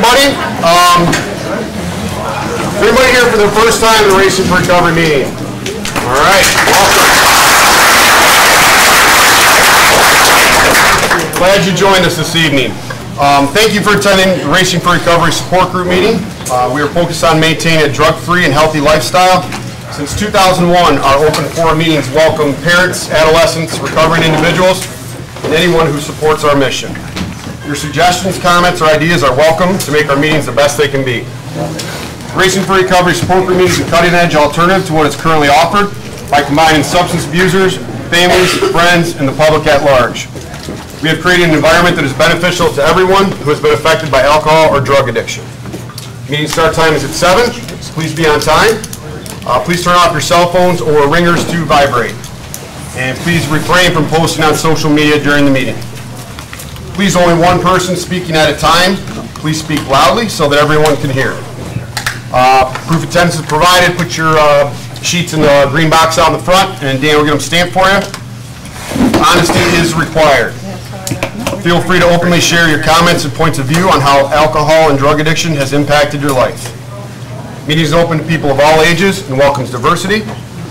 everybody. Everybody here for the first time in the Racing for Recovery meeting. All right, welcome. Glad you joined us this evening. Thank you for attending the Racing for Recovery Support Group meeting. We are focused on maintaining a drug-free and healthy lifestyle. Since 2001, our open forum meetings welcome parents, adolescents, recovering individuals, and anyone who supports our mission. Your suggestions, comments, or ideas are welcome to make our meetings the best they can be. Racing for Recovery Support Group meetings is a cutting-edge alternative to what is currently offered by combining substance abusers, families, friends, and the public at large. We have created an environment that is beneficial to everyone who has been affected by alcohol or drug addiction. Meeting start time is at 7. So please be on time. Please turn off your cell phones or ringers to vibrate. And please refrain from posting on social media during the meeting. Please, only one person speaking at a time. Please speak loudly so that everyone can hear. Proof of attendance is provided. Put your sheets in the green box out in the front, and Dan will get them stamped for you. Honesty is required. Feel free to openly share your comments and points of view on how alcohol and drug addiction has impacted your life. Meeting is open to people of all ages and welcomes diversity,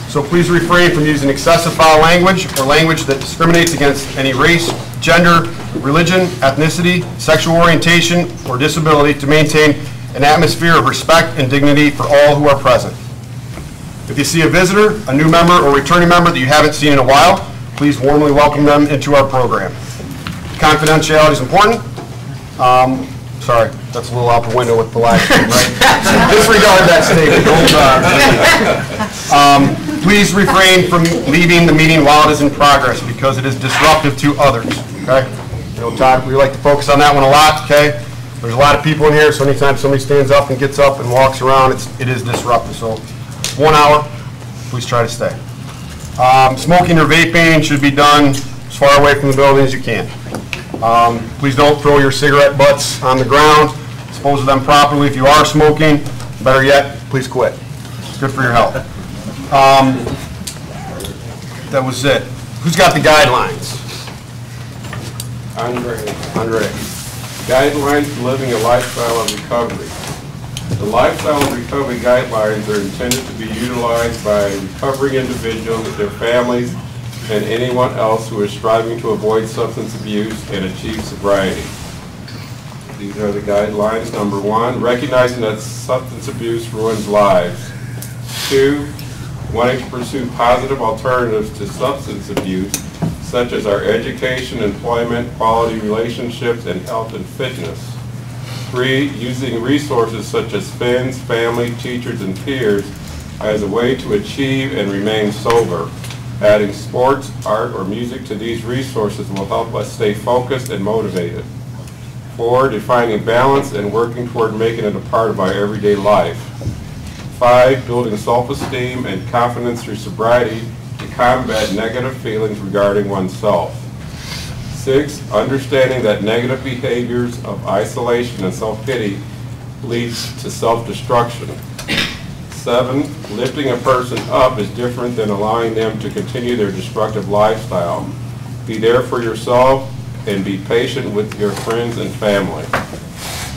so please refrain from using excessive foul language or language that discriminates against any race, gender, religion, ethnicity, sexual orientation, or disability to maintain an atmosphere of respect and dignity for all who are present. If you see a visitor, a new member, or returning member that you haven't seen in a while, please warmly welcome them into our program. Confidentiality is important. Sorry, that's a little out the window with the live stream, right? Disregard that statement. Please refrain from leaving the meeting while it is in progress because it is disruptive to others, okay? You know, Todd, we like to focus on that one a lot, okay? There's a lot of people in here, so anytime somebody stands up and gets up and walks around, it is disruptive. So 1 hour, please try to stay. Smoking or vaping should be done as far away from the building as you can. Please don't throw your cigarette butts on the ground. Dispose of them properly if you are smoking. Better yet, please quit. It's good for your health. That was it. Who's got the guidelines? Andre. Guidelines to living a lifestyle of recovery. The lifestyle of recovery guidelines are intended to be utilized by recovering individuals, their families, and anyone else who is striving to avoid substance abuse and achieve sobriety. These are the guidelines. Number 1, recognizing that substance abuse ruins lives. 2, wanting to pursue positive alternatives to substance abuse, such as our education, employment, quality relationships, and health and fitness. 3, using resources such as friends, family, teachers, and peers as a way to achieve and remain sober. Adding sports, art, or music to these resources will help us stay focused and motivated. 4, defining balance and working toward making it a part of our everyday life. 5, building self-esteem and confidence through sobriety to combat negative feelings regarding oneself. 6, understanding that negative behaviors of isolation and self-pity leads to self-destruction. 7, lifting a person up is different than allowing them to continue their destructive lifestyle. Be there for yourself and be patient with your friends and family.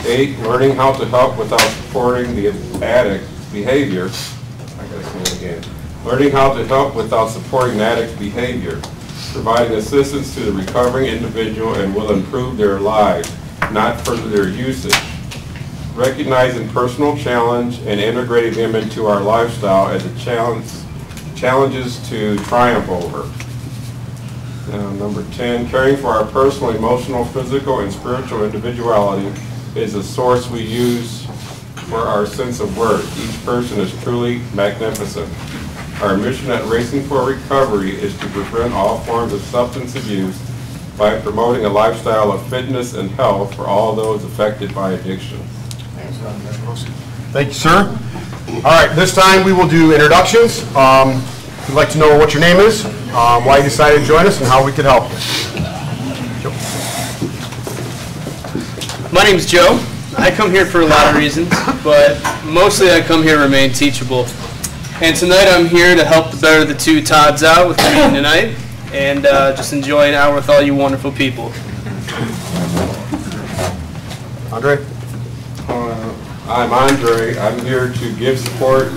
8, learning how to help without supporting the addict's behavior. Learning how to help without supporting the addict's behavior. Providing assistance to the recovering individual and will improve their lives, not further their usage. Recognizing personal challenge and integrating them into our lifestyle as a challenges to triumph over. Number 10, caring for our personal, emotional, physical, and spiritual individuality is a source we use for our sense of worth. Each person is truly magnificent. Our mission at Racing for Recovery is to prevent all forms of substance abuse by promoting a lifestyle of fitness and health for all those affected by addiction. Thank you, sir. All right, this time we will do introductions. We'd like to know what your name is, why you decided to join us, and how we can help you. My name's Joe. I come here for a lot of reasons, but mostly I come here to remain teachable. And tonight I'm here to help better the two Todds out with the meeting tonight, and just enjoy an hour with all you wonderful people. Andre? All I'm Andre. I'm here to give support,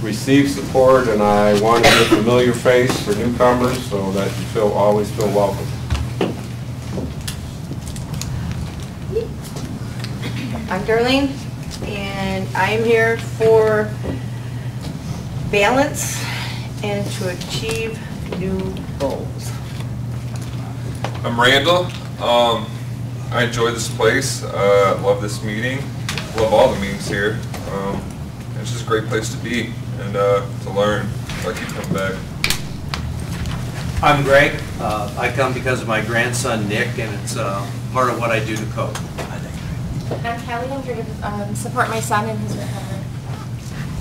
receive support, and I want to be a familiar face for newcomers so that you always feel welcome. I'm Darlene, and I'm here for balance and to achieve new goals. I'm Randall. I enjoy this place. Love this meeting. Love all the meetings here. It's just a great place to be and to learn. I keep coming back. I'm Greg. I come because of my grandson Nick, and it's part of what I do to cope. I'm Kelly. I'm here to support my son in his recovery.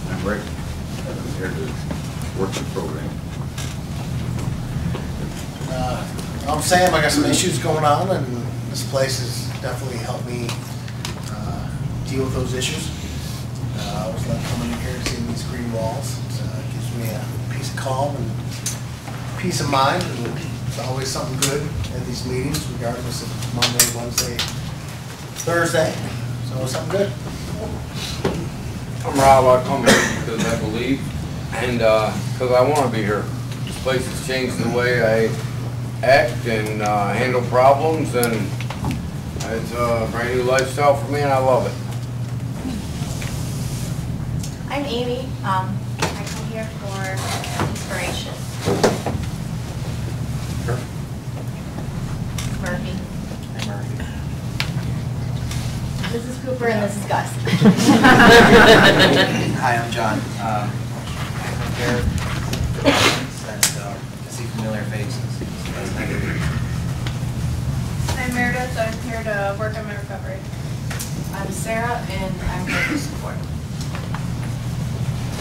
I'm Rick. I'm here to work the program. I'm Sam. I got some issues going on, and this place has definitely helped me deal with those issues. I always love coming in here and seeing these green walls. It gives me a peace of calm and peace of mind, and it's always something good at these meetings, regardless of Monday, Wednesday, Thursday. It's always something good. I'm Rob. I come here because I believe and because I want to be here. This place has changed the way I act and handle problems, and it's a brand new lifestyle for me, and I love it. I'm Amy. I come here for inspiration. Murphy. I'm Murphy. This is Cooper and this is Gus. Hi, I'm John. I come here and to see familiar faces. That's not good. I'm Meredith. I'm here to work on my recovery. I'm Sarah, and I'm here for support.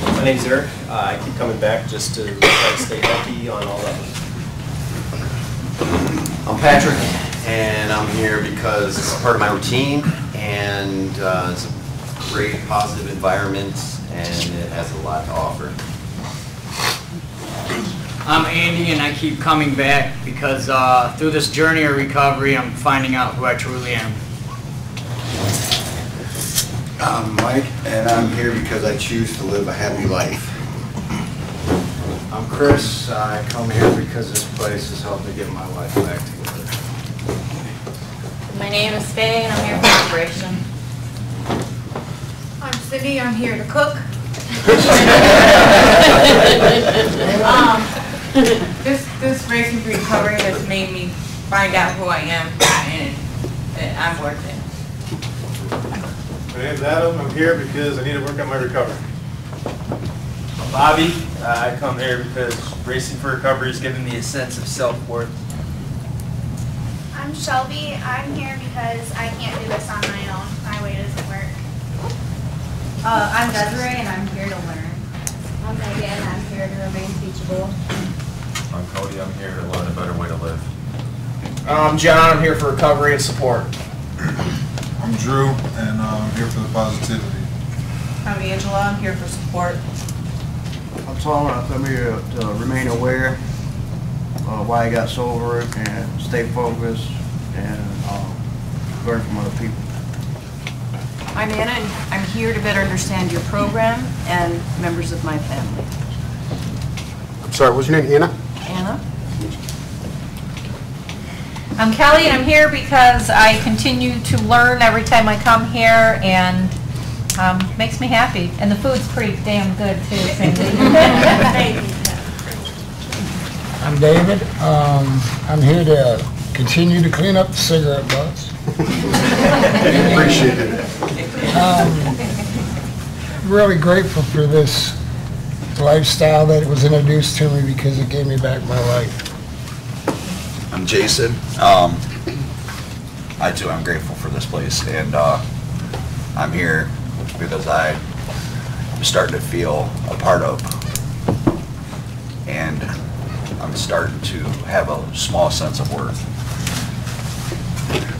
My name's Eric. I keep coming back just to try to stay healthy on all levels. I'm Patrick, and I'm here because it's part of my routine, and it's a great, positive environment, and it has a lot to offer. I'm Andy, and I keep coming back because through this journey of recovery, I'm finding out who I truly am. I'm Mike, and I'm here because I choose to live a happy life. I'm Chris. I come here because this place has helped me get my life back together. My name is Faye, and I'm here for inspiration. I'm Cindy. I'm here to cook. This racing for recovery has made me find out who I am, and I'm worth it. My name's Adam. I'm here because I need to work on my recovery. I'm Bobby. I come here because racing for recovery has given me a sense of self-worth. I'm Shelby. I'm here because I can't do this on my own. My way doesn't work. I'm Desiree, and I'm here to learn. I'm Megan. I'm here to remain teachable. I'm Cody. I'm here to learn a better way to live. I'm John. I'm here for recovery and support. I'm Drew, and I'm here for the positivity. I'm Angela. I'm here for support. I'm Tom. I come here to remain aware of why I got sober and stay focused and learn from other people. I'm Anna, and I'm here to better understand your program and members of my family. I'm sorry, what's your name, Anna? Anna. I'm Kelly, and I'm here because I continue to learn every time I come here, and makes me happy. And the food's pretty damn good too, Cindy. I'm David. I'm here to continue to clean up the cigarette butts. Appreciate it. Really grateful for this lifestyle that was introduced to me because it gave me back my life. I'm Jason. I too am grateful for this place, and I'm here because I'm starting to feel a part of, and I'm starting to have a small sense of worth.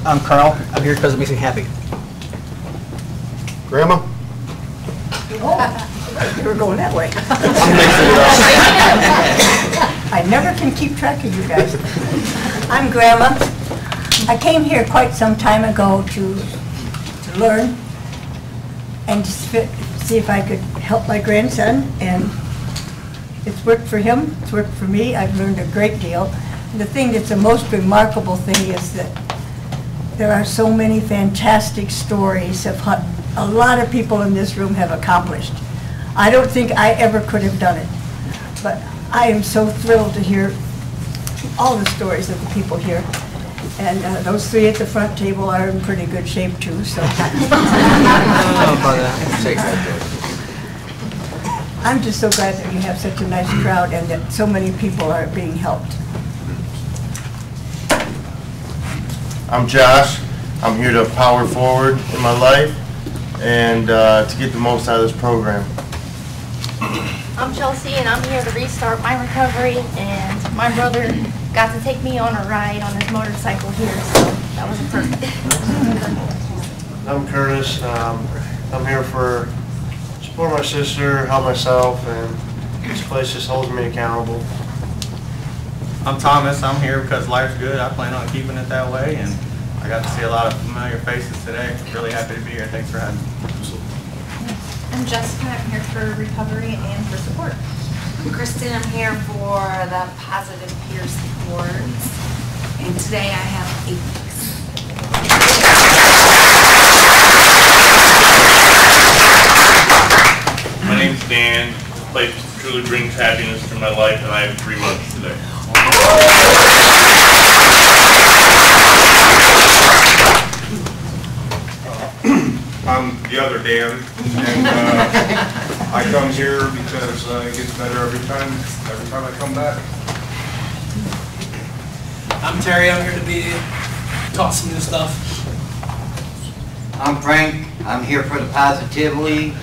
I'm Carl. I'm here because it makes me happy. Grandma? Oh, you were going that way. I never can keep track of you guys. I'm Grandma. I came here quite some time ago to learn and just see if I could help my grandson, and it's worked for him, it's worked for me. I've learned a great deal. The thing that's the most remarkable thing is that there are so many fantastic stories of what a lot of people in this room have accomplished. I don't think I ever could have done it, but I am so thrilled to hear all the stories of the people here. And those three at the front table are in pretty good shape too, so. I'm just so glad that you have such a nice crowd and that so many people are being helped. I'm Josh. I'm here to power forward in my life and to get the most out of this program. I'm Chelsea, and I'm here to restart my recovery, and my brother got to take me on a ride on his motorcycle here, so that was perfect. I'm Curtis. I'm here for support my sister, help myself, and this place just holds me accountable. I'm Thomas. I'm here because life's good. I plan on keeping it that way, and I got to see a lot of familiar faces today. Really happy to be here. Thanks for having me. I'm Jessica. I'm here for recovery and for support. I'm Kristen. I'm here for the positive peer support. And today I have 8 weeks. My name's Dan. This place truly brings happiness to my life, and I have 3 months today. I'm the other Dan, and I come here because it gets better every time I come back. I'm Terry. I'm here to be taught some new stuff. I'm Frank. I'm here for the positivity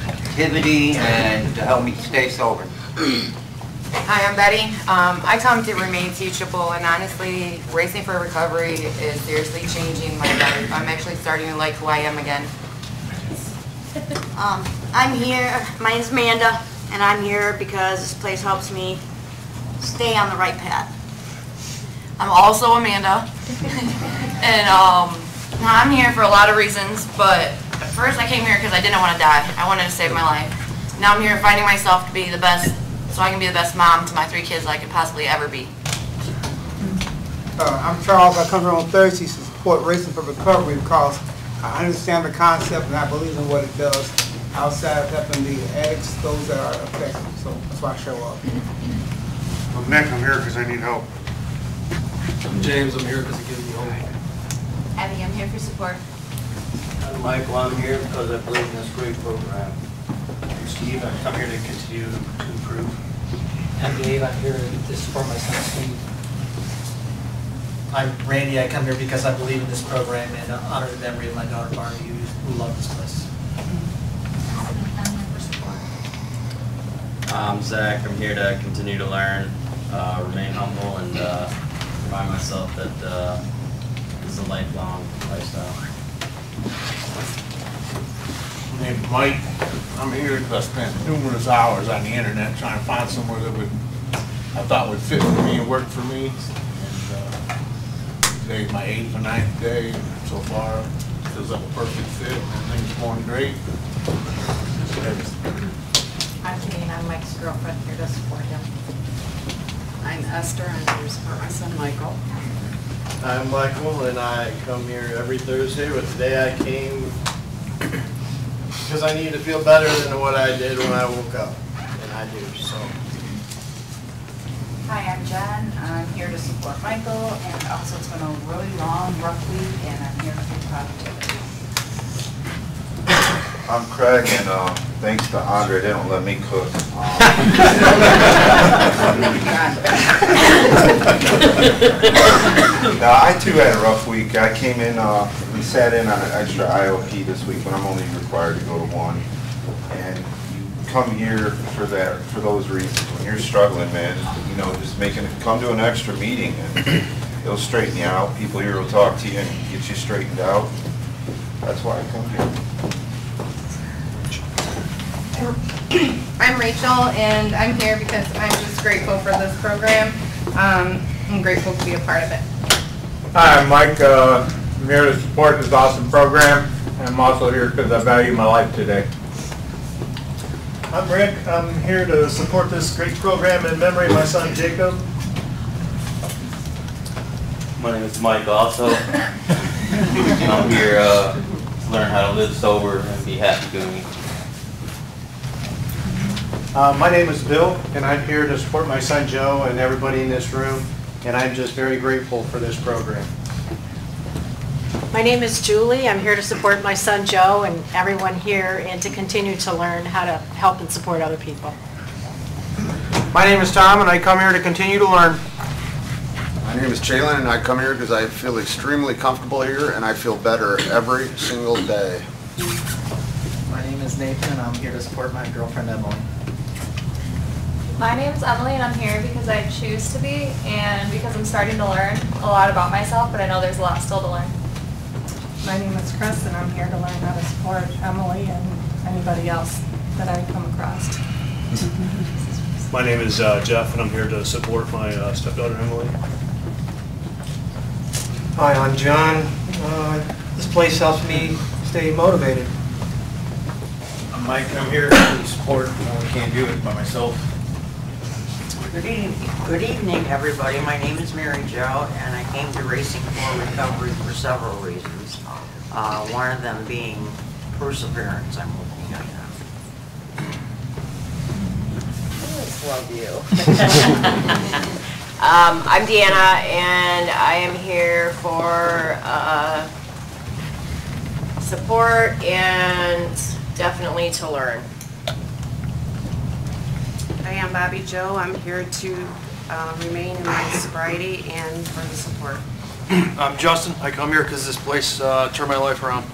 and to help me stay sober. Hi, I'm Betty. I come to remain teachable, and honestly, Racing for Recovery is seriously changing my life. I'm actually starting to like who I am again. I'm here, my name's Amanda, and I'm here because this place helps me stay on the right path. I'm also Amanda, and I'm here for a lot of reasons, but at first I came here because I didn't want to die. I wanted to save my life. Now I'm here fighting myself to be the best, so I can be the best mom to my 3 kids I could possibly ever be. I'm Charles. I come here on Thursdays to support Racing for Recovery because I understand the concept and I believe in what it does outside of helping the addicts, those that are affected. So that's why I show up. I'm Nick. I'm here because I need help. I'm James. I'm here because it gives me hope. Abby, I'm here for support. I'm Michael. I'm here because I believe in this great program. I'm Steve. I come here to continue to improve. I'm Dave. I'm here to support my son Steve. I'm Randy. I come here because I believe in this program and honor the memory of my daughter Barney, who loved this place. I'm Zach. I'm here to continue to learn, remain humble, and remind myself that this is a lifelong lifestyle. My name's Mike. I'm here because I spent numerous hours on the internet trying to find somewhere that I thought would fit for me and work for me. Today's my 8th or 9th day, and so far it feels like a perfect fit. Everything's going great. I'm Kitty, and I'm Mike's girlfriend here to support him. I'm Esther. I'm here to support my son Michael. I'm Michael, and I come here every Thursday, but today I came because I need to feel better than what I did when I woke up, and I do, so. Hi, I'm Jen. I'm here to support Michael, and also it's been a really long, rough week, and I'm here for positivity. I'm Craig, and thanks to Andre, they don't let me cook. Now, I too had a rough week. I came in, we sat in on an extra IOP this week when I'm only required to go to 1. And you come here for those reasons. When you're struggling, man, you know, just come to an extra meeting and it'll straighten you out. People here will talk to you and get you straightened out. That's why I come here. I'm Rachel, and I'm here because I'm just grateful for this program. I'm grateful to be a part of it. Hi, I'm Mike. I'm here to support this awesome program. I'm also here because I value my life today. I'm Rick. I'm here to support this great program in memory of my son Jacob. My name is Mike also. I'm here to learn how to live sober and be happy-go-lucky. My name is Bill, and I'm here to support my son Joe and everybody in this room, and I'm just very grateful for this program. My name is Julie. I'm here to support my son Joe and everyone here and to continue to learn how to help and support other people. My name is Tom, and I come here to continue to learn. My name is Jalen, and I come here because I feel extremely comfortable here, and I feel better every single day. My name is Nathan, and I'm here to support my girlfriend Emily. My name is Emily, and I'm here because I choose to be and because I'm starting to learn a lot about myself, but I know there's a lot still to learn. My name is Chris, and I'm here to learn how to support Emily and anybody else that I come across. My name is Jeff, and I'm here to support my stepdaughter Emily. Hi, I'm John. This place helps me stay motivated. I'm Mike. I'm here to support. I can't do it by myself. Good evening, everybody. My name is Mary Jo, and I came to Racing for Recovery for several reasons. One of them being perseverance. I'm looking at that. Love you. I'm Deanna, and I am here for support and definitely to learn. Hi, I'm Bobby Joe. I'm here to remain in my sobriety and for the support. I'm Justin. I come here because this place turned my life around.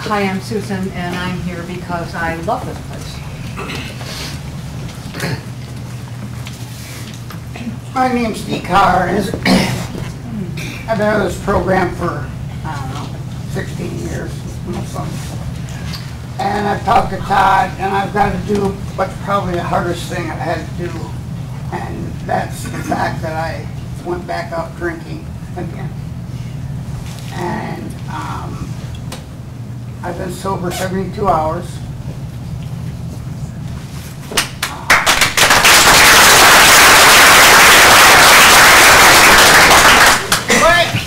Hi, I'm Susan, and I'm here because I love this place. My name's Steve Carr, and I've been in this program for, I don't know, 16 years, almost something. And I've talked to Todd, and I've got to do what's probably the hardest thing I've had to do, and that's the fact that I went back out drinking again. And I've been sober 72 hours.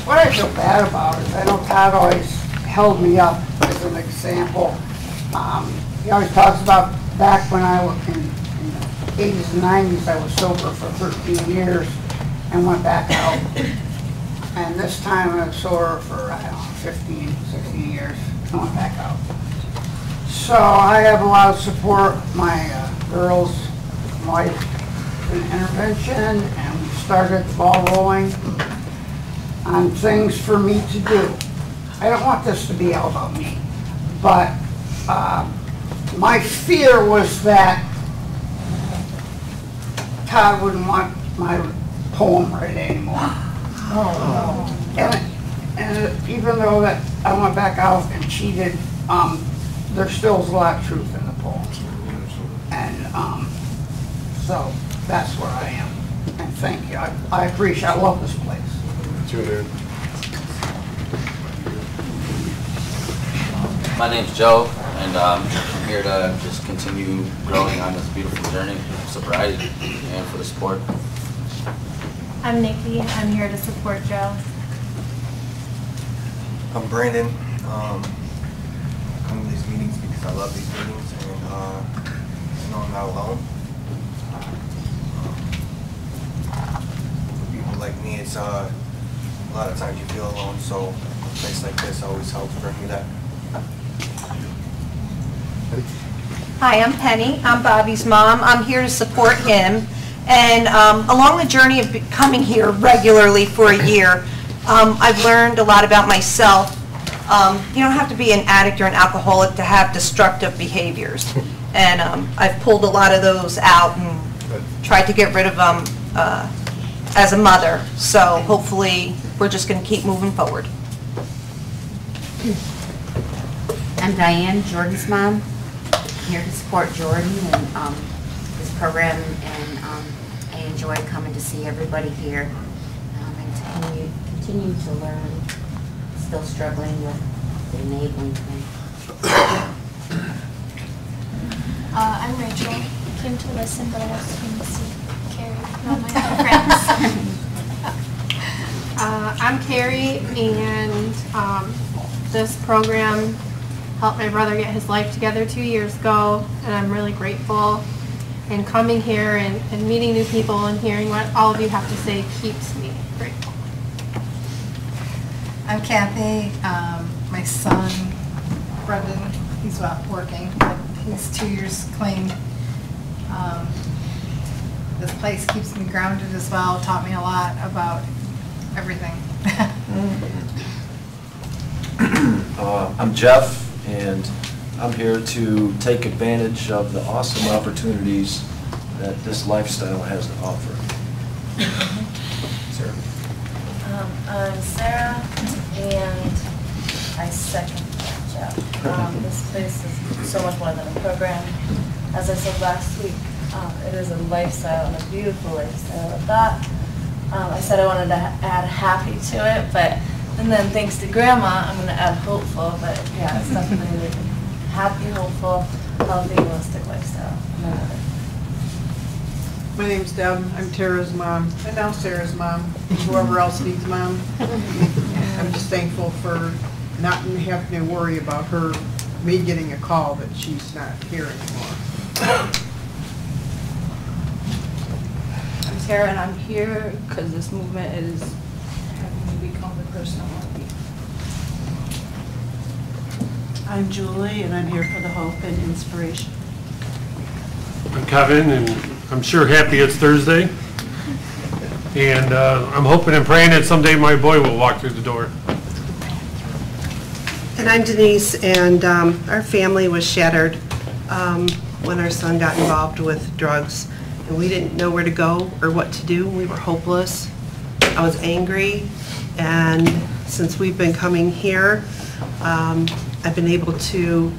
What I feel bad about is I know Todd always held me up as an example. He always talks about back when I was in the 80s and 90s, I was sober for 13 years and went back out. And this time I was sober for, I don't know, 15, 16 years and went back out. So I have a lot of support. My girls, wife, did an intervention, and we started the ball rolling on things for me to do. I don't want this to be all about me, but my fear was that Todd wouldn't want my poem read anymore. Oh. And even though that I went back out and cheated, there still is a lot of truth in the poem. And so that's where I am. And thank you. I appreciate, I love this place. My name's Joe, and I'm here to just continue growing on this beautiful journey of sobriety and for the sport. I'm Nikki. I'm here to support Joe. I'm Brandon. I come to these meetings because I love these meetings, and I know I'm not alone. For people like me, it's a lot of times you feel alone, so a place like this always helps bring me that. Hi, I'm Penny. I'm Bobby's mom. I'm here to support him. And along the journey of coming here regularly for a year, I've learned a lot about myself. You don't have to be an addict or an alcoholic to have destructive behaviors. And I've pulled a lot of those out and tried to get rid of them as a mother. So hopefully we're just going to keep moving forward. I'm Diane, Jordan's mom. I'm here to support Jordan and this program, and I enjoy coming to see everybody here and to continue to learn. Still struggling with the enabling thing. I'm Rachel. I came to listen, but I also came to see Carrie, not my other friends. I'm Carrie, and this program helped my brother get his life together 2 years ago, and I'm really grateful. And coming here and meeting new people and hearing what all of you have to say keeps me grateful. I'm Kathy. My son, Brendan, he's not working, but he's 2 years clean. This place keeps me grounded as well, taught me a lot about everything. I'm Jeff, and I'm here to take advantage of the awesome opportunities that this lifestyle has to offer. Sarah. I'm Sarah, and I second Jeff. This place is so much more than a program. As I said last week, it is a lifestyle and a beautiful lifestyle. With that, I said I wanted to add happy to it, and then thanks to Grandma, I'm going to add hopeful. But yeah, it's definitely happy, hopeful, healthy, holistic lifestyle. My name's Deb. I'm Tara's mom, and now Sarah's mom, whoever else needs mom. I'm just thankful for not having to worry about me getting a call that she's not here anymore. I'm Sarah, and I'm here because this movement is having me become the person I want to be. I'm Julie, and I'm here for the hope and inspiration. I'm Kevin, and I'm sure happy it's Thursday. And I'm hoping and praying that someday my boy will walk through the door. And I'm Denise, and our family was shattered when our son got involved with drugs. And we didn't know where to go or what to do. We were hopeless. I was angry, and since we've been coming here, I've been able to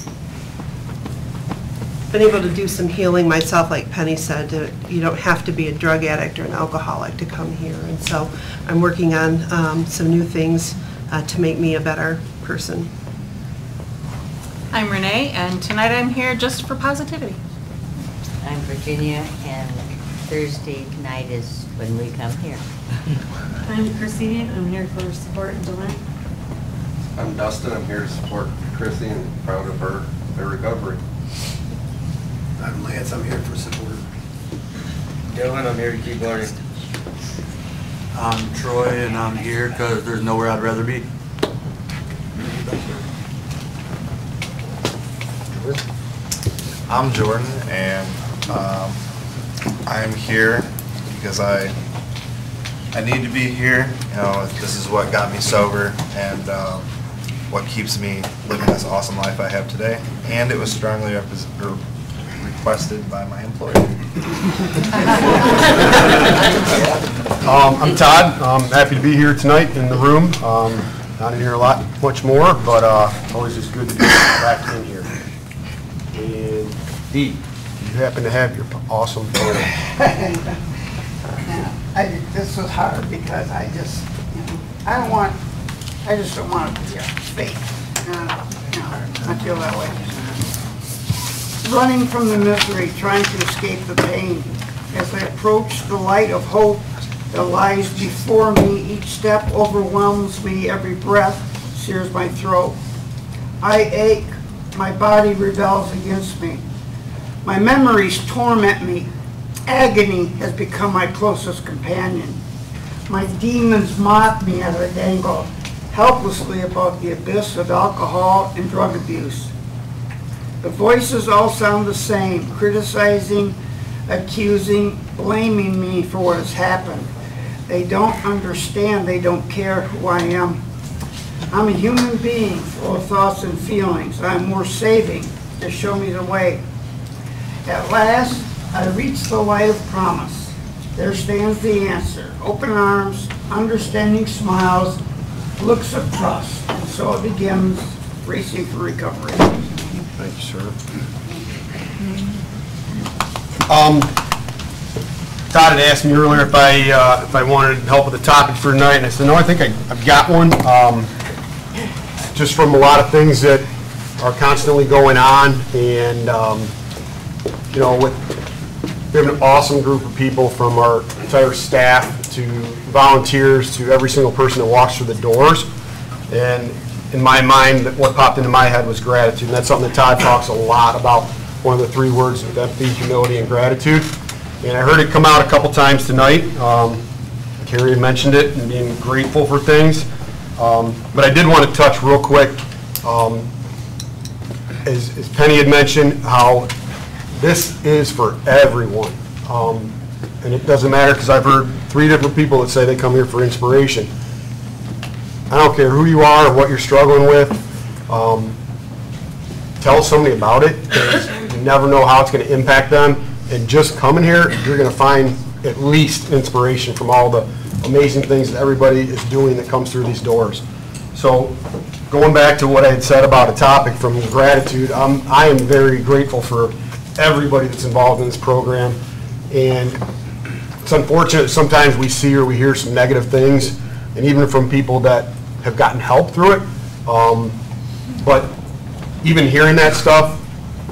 do some healing myself. Like Penny said, you don't have to be a drug addict or an alcoholic to come here. And so I'm working on some new things to make me a better person. I'm Renee, and tonight I'm here just for positivity. I'm Virginia, and Thursday night is when we come here. I'm Christine. I'm here for support and delight. I'm Dustin. I'm here to support Chrissy and proud of her recovery. I'm Lance. I'm here for support. Dylan. I'm here to keep learning. I'm Troy, and I'm here because there's nowhere I'd rather be. I'm Jordan, and I'm here because I need to be here. You know, this is what got me sober, and what keeps me living this awesome life I have today. And it was strongly requested by my employer. I'm Todd. I'm happy to be here tonight in the room. Not in here much more, but always just good to be back in here. And Dee, you happen to have your awesome photo. This was hard because I just don't want it to be a fake. I feel that way. Running from the misery, trying to escape the pain. As I approach the light of hope that lies before me, each step overwhelms me, every breath sears my throat. I ache, my body rebels against me. My memories torment me. Agony has become my closest companion. My demons mock me as I dangle helplessly above the abyss of alcohol and drug abuse. The voices all sound the same, criticizing, accusing, blaming me for what has happened. They don't understand, they don't care who I am. I'm a human being full of thoughts and feelings. I'm worth saving to show me the way. At last, I reach the light of promise. There stands the answer. Open arms, understanding smiles, looks of trust. And so it begins, racing for recovery. Thank you, sir. Todd had asked me earlier if I wanted help with the topic for tonight, and I said, no, I think I've got one. Just from a lot of things that are constantly going on, and you know, we have an awesome group of people, from our entire staff to volunteers to every single person that walks through the doors. And in my mind, what popped into my head was gratitude, and that's something that Todd talks a lot about. One of the 3 words of empathy, humility, and gratitude. And I heard it come out a couple times tonight. Carrie had mentioned it, and being grateful for things. But I did want to touch real quick, as Penny had mentioned, how this is for everyone. And it doesn't matter, because I've heard 3 different people that say they come here for inspiration. I don't care who you are or what you're struggling with. Tell somebody about it, because you never know how it's going to impact them. And just coming here, you're going to find at least inspiration from all the amazing things that everybody is doing that comes through these doors. So going back to what I had said about a topic from gratitude, I am very grateful for everybody that's involved in this program. And it's unfortunate sometimes we see or we hear some negative things, and even from people that have gotten help through it. But even hearing that stuff,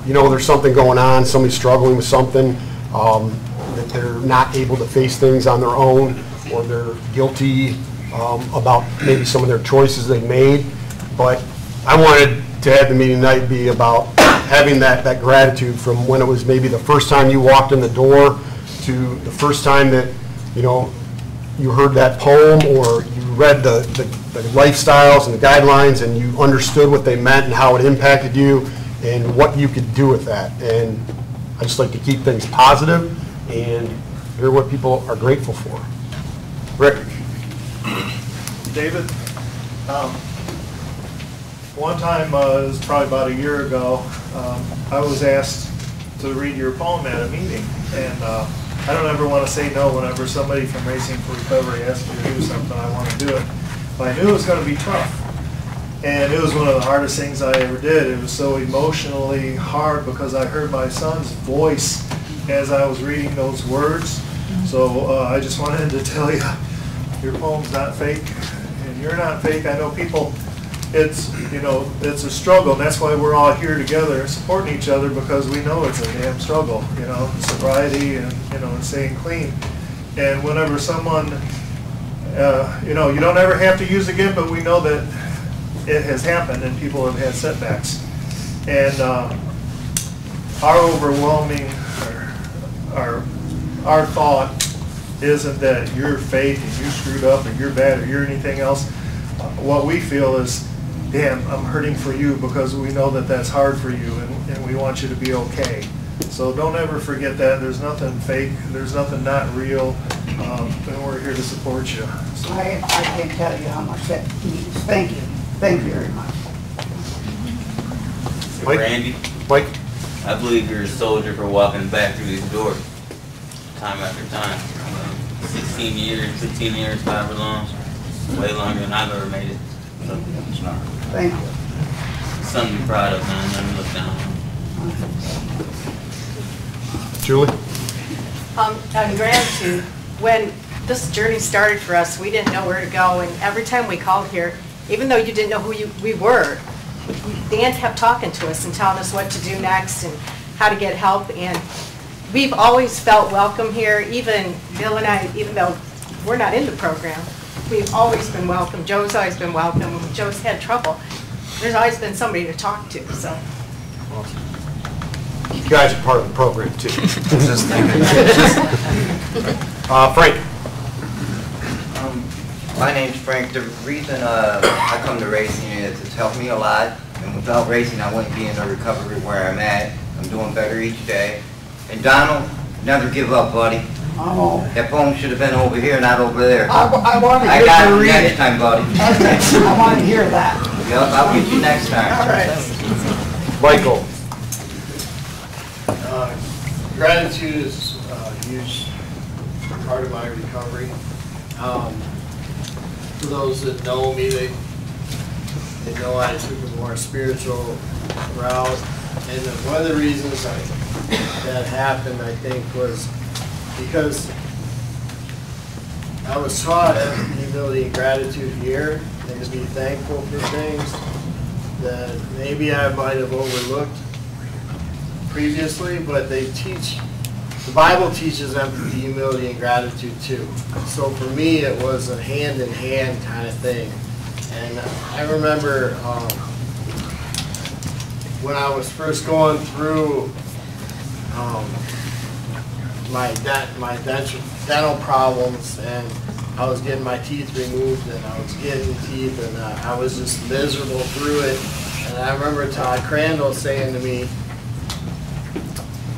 you know, there's something going on, somebody's struggling with something, that they're not able to face things on their own, or they're guilty about maybe some of their choices they made. But I wanted to have the meeting tonight be about having that gratitude from when it was maybe the first time you walked in the door to the first time that, you know, you heard that poem, or you read the lifestyles and the guidelines, and you understood what they meant and how it impacted you and what you could do with that. And I just like to keep things positive and hear what people are grateful for. Rick. David, one time, it was probably about a year ago, I was asked to read your poem at a meeting, and I don't ever want to say no whenever somebody from Racing for Recovery asks me to do something. I want to do it, but I knew it was going to be tough, and it was one of the hardest things I ever did. It was so emotionally hard because I heard my son's voice as I was reading those words. So I just wanted to tell you, your poem's not fake, and you're not fake. I know people, it's, you know, it's a struggle, and that's why we're all here together supporting each other, because we know it's a damn struggle, you know, sobriety and, you know, and staying clean. And whenever someone, you know, you don't ever have to use again, but we know that it has happened and people have had setbacks. And our overwhelming, our thought isn't that you're fake and you screwed up or you're bad or you're anything else. What we feel is, damn, I'm hurting for you, because we know that that's hard for you, and we want you to be okay. So don't ever forget that. There's nothing fake. There's nothing not real. And we're here to support you. So. I can't tell you how much that means. Thank you. Thank you very much. Mike? Randy. Mike? I believe you're a soldier for walking back through these doors time after time. 16 years, 15 years, however long. Way longer than I've ever made it. So, thank you. Something to be proud of, man. Never look down. Julie? On gratitude, when this journey started for us, we didn't know where to go, and every time we called here, even though you didn't know who we were, Dan kept talking to us and telling us what to do next and how to get help, and we've always felt welcome here. Even Bill and I, even though we're not in the program, we've always been welcome. Joe's always been welcome. When Joe's had trouble, there's always been somebody to talk to. So, awesome. You guys are part of the program too. Just thinking. Frank. My name's Frank. The reason I come to racing is it's helped me a lot, and without racing I wouldn't be in the recovery where I'm at. I'm doing better each day. And Donald, never give up, buddy. Oh. That poem should have been over here, not over there. I want to I hear got you it read next it. time, buddy. Okay. I want to hear that. Yep, I'll get you next time. All right. Michael. Gratitude is a huge part of my recovery. For those that know me, they know I took a more spiritual route. And one of the reasons that happened, I think, was because I was taught humility and gratitude here, and to be thankful for things. that maybe I might have overlooked previously, but they teach, the Bible teaches empathy, humility, and gratitude too. So for me, it was a hand-in-hand kind of thing. And I remember when I was first going through my dental problems, and I was getting my teeth removed, and I was getting teeth, and I was just miserable through it. And I remember Todd Crandall saying to me,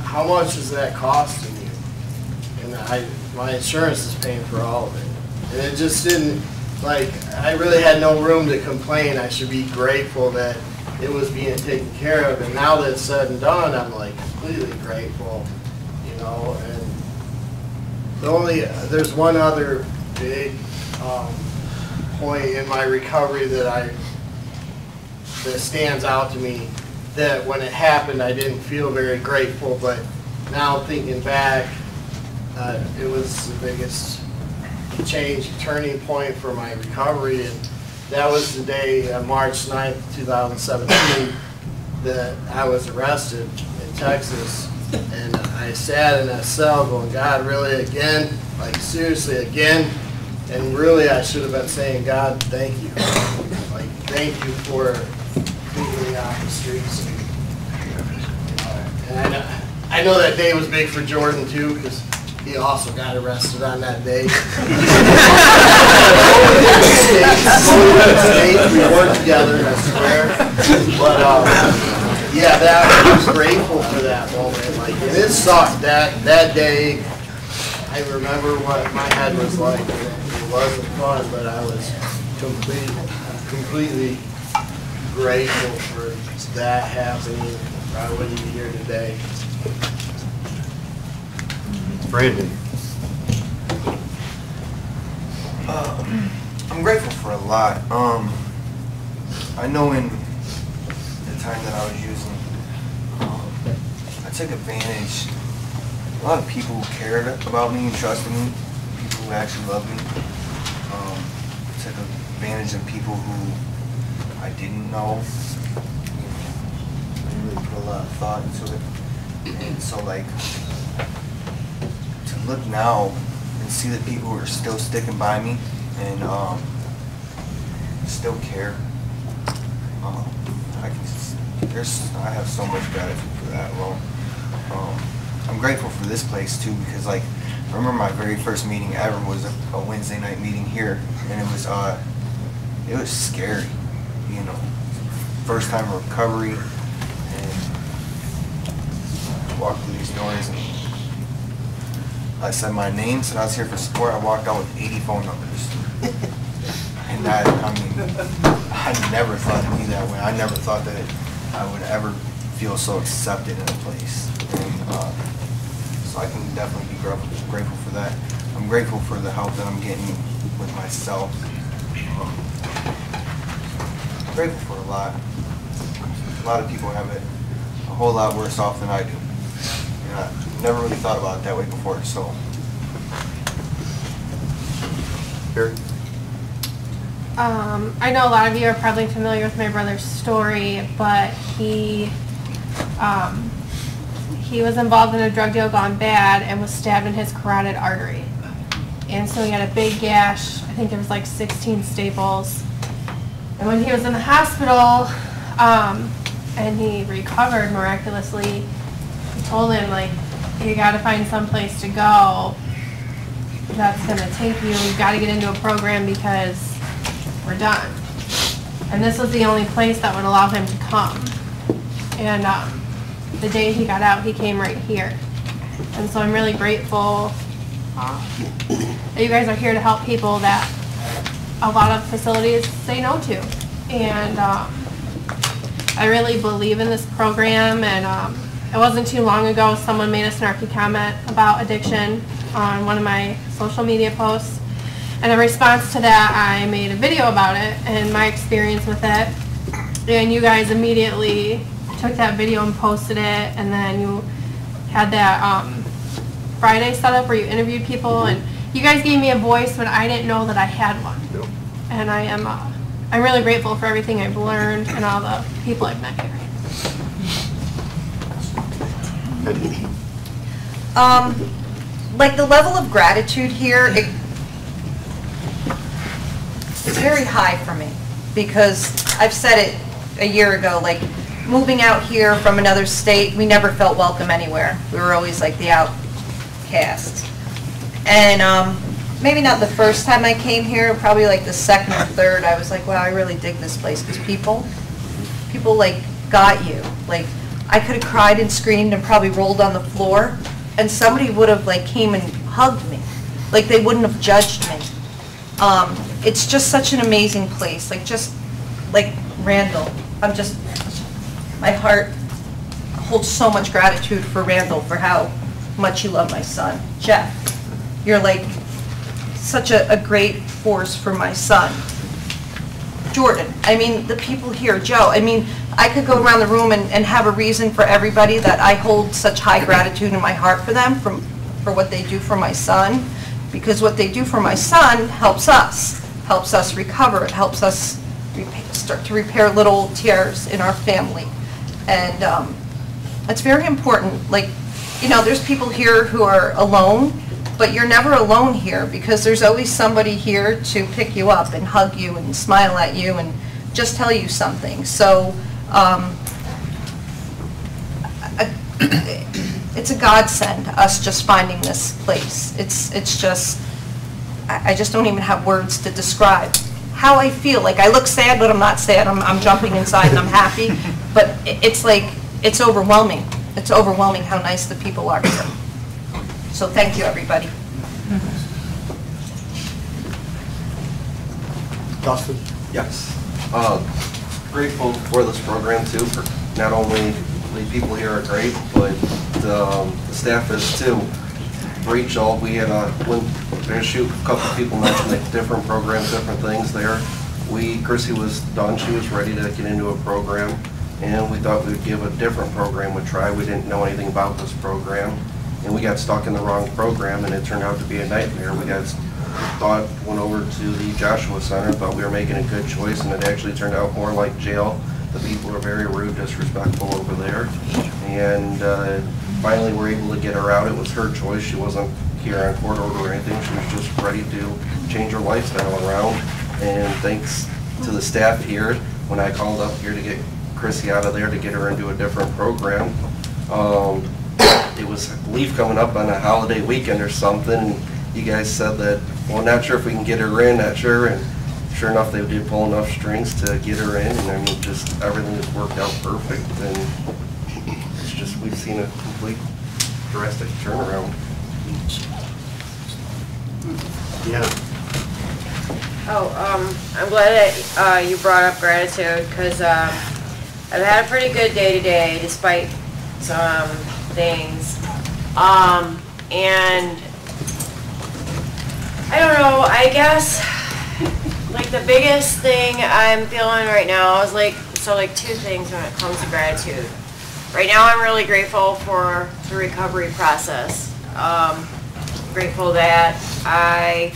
"How much is that costing you?" And my insurance is paying for all of it. And it just didn't, like, I really had no room to complain. I should be grateful that it was being taken care of. And now that it's said and done, I'm like completely grateful, you know. And there's one other big point in my recovery that stands out to me, that when it happened I didn't feel very grateful, but now thinking back, it was the biggest turning point for my recovery. And that was the day, March 9th, 2017, that I was arrested in Texas. And I sat in that cell going, "God, really again? Like seriously again?" And really I should have been saying, "God, thank you. Like, thank you for keeping me off the streets." And I know that day was big for Jordan too, because he also got arrested on that day. We worked together, I swear. But yeah, I was grateful for that moment. Like, and it sucked. That day, I remember what my head was like. It wasn't fun, but I was completely grateful for that happening. I wouldn't be here today. Brandon. I'm grateful for a lot. I know in the time that I was using, I took advantage. A lot of people who cared about me and trusted me, people who actually loved me. I took advantage of people who I didn't know. I didn't really put a lot of thought into it. And so, like, to look now and see the people who are still sticking by me and still care, I have so much gratitude for that alone. I'm grateful for this place too, because like I remember my very first meeting ever was a Wednesday night meeting here, and it was scary, you know, first time in recovery, and I walked through these doors and I said my name, said I was here for support. I walked out with 80 phone numbers. And that, I mean, I never thought it'd be that way. I never thought that I would ever feel so accepted in a place. And so I can definitely be grateful for that. I'm grateful for the help that I'm getting with myself. I'm grateful for a lot. A lot of people have it a whole lot worse off than I do. And I never really thought about it that way before, so. Barry? I know a lot of you are probably familiar with my brother's story, but he was involved in a drug deal gone bad and was stabbed in his carotid artery. And so he had a big gash. I think there was like 16 staples. And when he was in the hospital, and he recovered miraculously, he told him, like, you got to find some place to go that's going to take you. You've got to get into a program because we're done. And this was the only place that would allow him to come. And the day he got out, he came right here. And so I'm really grateful that you guys are here to help people that a lot of facilities say no to. And I really believe in this program, and it wasn't too long ago someone made a snarky comment about addiction on one of my social media posts. And in response to that, I made a video about it and my experience with it. And you guys immediately took that video and posted it, and then you had that Friday set up where you interviewed people, and you guys gave me a voice when I didn't know that I had one. And I am I'm really grateful for everything I've learned and all the people I've met here. Like the level of gratitude here, it's very high for me because I've said it a year ago, like moving out here from another state, we never felt welcome anywhere. We were always like the outcasts. And maybe not the first time I came here, probably like the second or third, I was like, wow, I really dig this place because people like got you. Like I could have cried and screamed and probably rolled on the floor and somebody would have like came and hugged me. Like they wouldn't have judged me. It's just such an amazing place. Like just like Randall, my heart holds so much gratitude for Randall for how much you love my son. Jeff, you're like such a great force for my son. Jordan, I mean, the people here, Joe, I mean, I could go around the room and have a reason for everybody that I hold such high gratitude in my heart for them, for what they do for my son, because what they do for my son helps us recover, it helps us start to repair little tears in our family. And it's very important. Like, you know, there's people here who are alone, but you're never alone here because there's always somebody here to pick you up and hug you and smile at you and just tell you something. So it's a godsend, us just finding this place. It's just, I just don't even have words to describe how I feel. Like I look sad, but I'm not sad. I'm jumping inside and I'm happy. But it's like, it's overwhelming. It's overwhelming how nice the people are here. So thank you, everybody. Dustin? Yes. Grateful for this program too. For not only the people here are great, but the staff is too. Rachel, we had a couple of people mentioned like different programs, different things there. Chrissy was done. She was ready to get into a program, and we thought we'd give a different program a try. We didn't know anything about this program, and we got stuck in the wrong program, and it turned out to be a nightmare. Went over to the Joshua Center, thought we were making a good choice, and it actually turned out more like jail. The people were very rude, disrespectful over there, and finally we're able to get her out. It was her choice. She wasn't here on court order or anything. She was just ready to change her lifestyle around, and thanks to the staff here, when I called up here to get Chrissy out of there to get her into a different program, it was, I believe, coming up on a holiday weekend or something, and you guys said that, well, not sure if we can get her in, not sure, and sure enough, they did pull enough strings to get her in, and I mean, just everything has worked out perfect, and it's just, we've seen a complete drastic turnaround. Yeah. I'm glad that you brought up gratitude because I've had a pretty good day today despite some things. And I don't know, I guess like the biggest thing I'm feeling right now is like two things when it comes to gratitude. Right now I'm really grateful for the recovery process. Grateful that I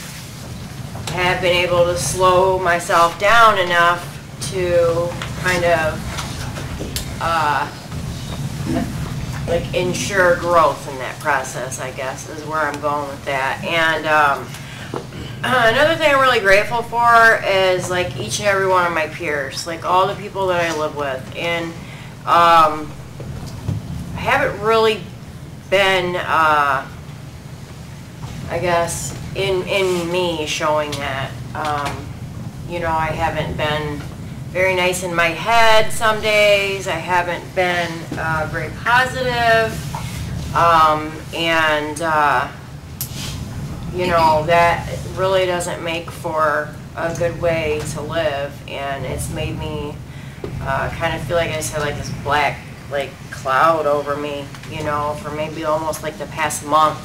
have been able to slow myself down enough to kind of like ensure growth in that process, I guess, is where I'm going with that. And another thing I'm really grateful for is like each and every one of my peers, like all the people that I live with. And I haven't really been, I guess, in me showing that. You know, I haven't been very nice in my head some days. I haven't been very positive. You know, that really doesn't make for a good way to live. And it's made me kind of feel like I just had like this black like cloud over me, you know, for maybe almost like the past month.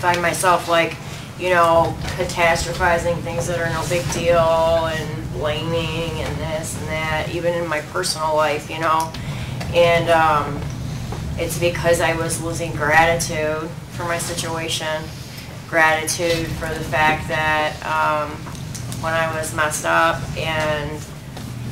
Find myself like, you know, catastrophizing things that are no big deal and blaming and this and that, even in my personal life, you know. And it's because I was losing gratitude for my situation, gratitude for the fact that when I was messed up and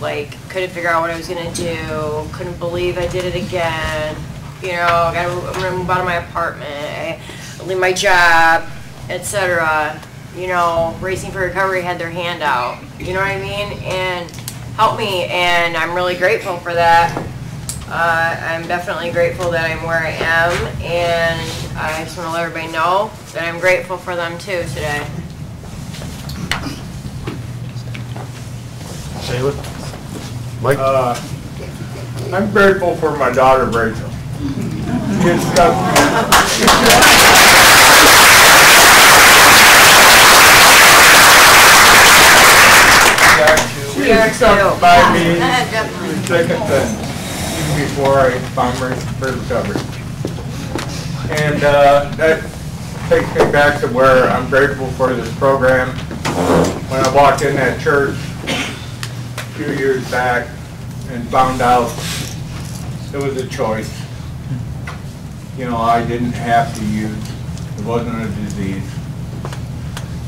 like couldn't figure out what I was gonna do, couldn't believe I did it again. You know, I'm gonna move out of my apartment, I leave my job, etc. You know, Racing for Recovery had their hand out. You know what I mean? And helped me, and I'm really grateful for that. I'm definitely grateful that I'm where I am, and I just want to let everybody know that I'm grateful for them too today. Taylor? Mike? I'm grateful for my daughter, Rachel. She has stuck by me through thick and thin, even before I found Racing for Recovery. And that takes me back to where I'm grateful for this program. When I walked in that church a few years back and found out it was a choice. You know, I didn't have to use, it wasn't a disease.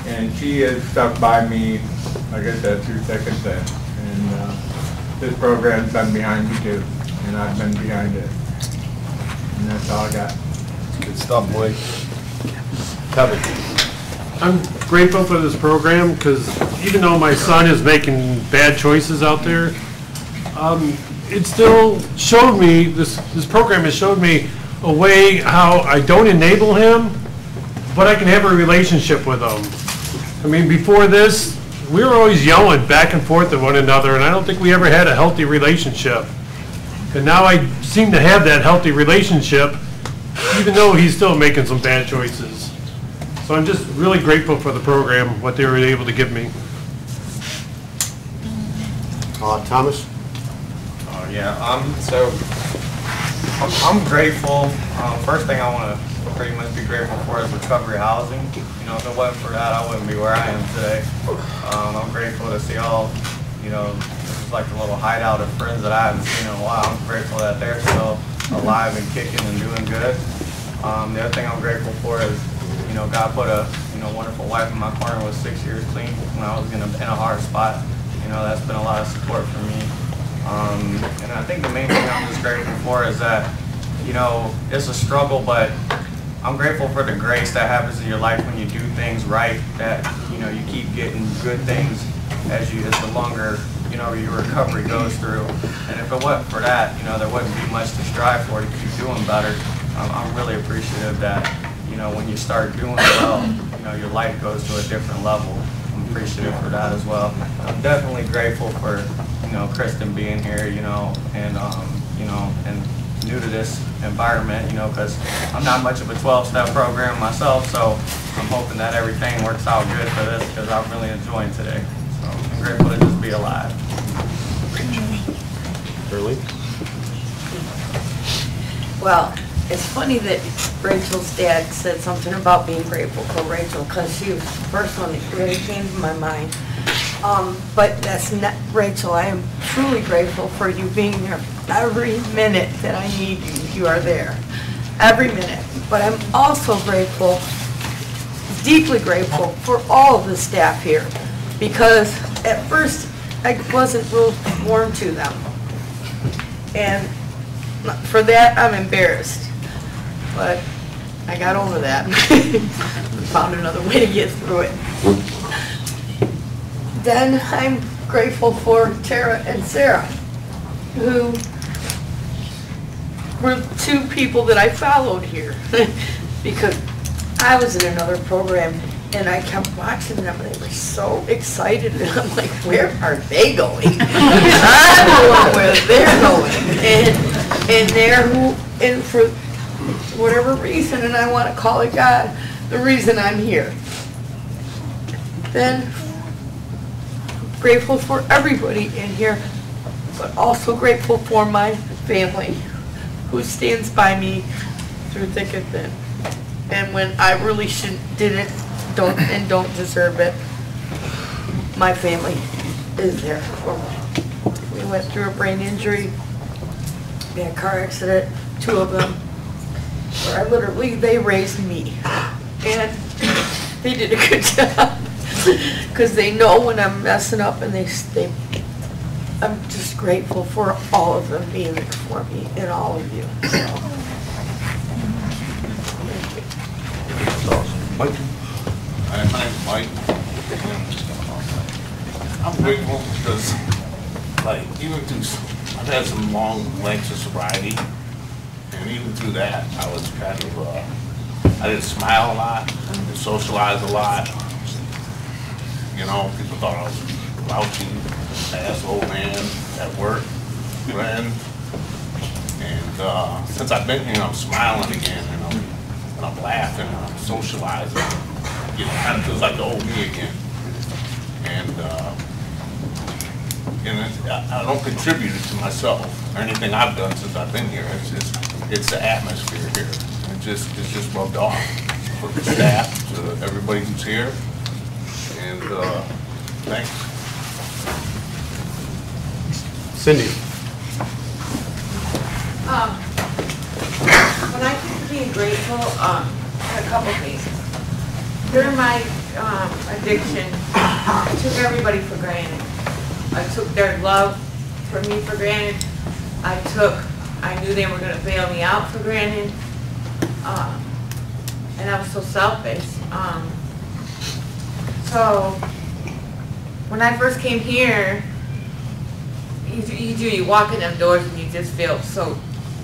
And she has stuck by me, like I said, through thick and thin. And this program's been behind me too, and I've been behind it. And that's all I got. Good stuff, Blake. Kevin? I'm grateful for this program because even though my son is making bad choices out there, it still showed me, this program has showed me a way how I don't enable him, but I can have a relationship with him. I mean, before this, we were always yelling back and forth at one another, and I don't think we ever had a healthy relationship. And now I seem to have that healthy relationship, even though he's still making some bad choices. So I'm just really grateful for the program, what they were able to give me. Thomas? I'm grateful. First thing I want to pretty much be grateful for is recovery housing. You know, if it wasn't for that, I wouldn't be where I am today. I'm grateful to see all, you know, this is like a little hideout of friends that I haven't seen in a while. I'm grateful that they're still alive and kicking and doing good. The other thing I'm grateful for is, you know, God put a, you know, wonderful wife in my corner with 6 years clean when I was in a hard spot. You know, that's been a lot of support for me. And I think the main thing I'm just grateful for is that, you know, it's a struggle, but I'm grateful for the grace that happens in your life when you do things right, that, you know, you keep getting good things as the longer, you know, your recovery goes through. And if it wasn't for that, you know, there wouldn't be much to strive for to keep doing better. I'm really appreciative that, you know, when you start doing well, you know, your life goes to a different level. I'm appreciative for that as well. I'm definitely grateful for, you know, Kristen being here, you know, and new to this environment, you know, because I'm not much of a 12-step program myself, so I'm hoping that everything works out good for this because I'm really enjoying today. So I'm grateful to just be alive. Early? Well, it's funny that Rachel's dad said something about being grateful for Rachel because she was the first one that really came to my mind. But that's not Rachel. I am truly grateful for you being there every minute that I need you. You are there every minute. But I'm also grateful, deeply grateful for all of the staff here because at first I wasn't real warm to them. And for that, I'm embarrassed. But I got over that. Found another way to get through it. Then I'm grateful for Tara and Sarah, who were two people that I followed here because I was in another program and I kept watching them and they were so excited and I'm like, where are they going? I'm going where they're going. And they're and for whatever reason, and I want to call it God, the reason I'm here. Then grateful for everybody in here, but also grateful for my family who stands by me through thick and thin. And when I really don't deserve it, my family is there for me. We went through a brain injury, we had a car accident, 2 of them, where they raised me. And they did a good job. because they know when I'm messing up, and I'm just grateful for all of them being there for me and all of you. So. Mike? Hi, my name's Mike. I'm grateful because, like, even through, I've had some long lengths of sobriety, and even through that, I was kind of, I didn't smile a lot, didn't socialize a lot. You know, people thought I was grouchy, asshole man at work, and since I've been here, I'm smiling again, and I'm laughing, and I'm socializing. You know, kind of feels like the old me again. And I don't contribute it to myself or anything I've done since I've been here. It's the atmosphere here. It's just rubbed off from the staff to everybody who's here. And thanks. Cindy. When I think of being grateful, a couple things. During my addiction, I took everybody for granted. I took their love for me for granted. I knew they were going to bail me out for granted. And I was so selfish. So when I first came here, you walk in them doors and you just feel so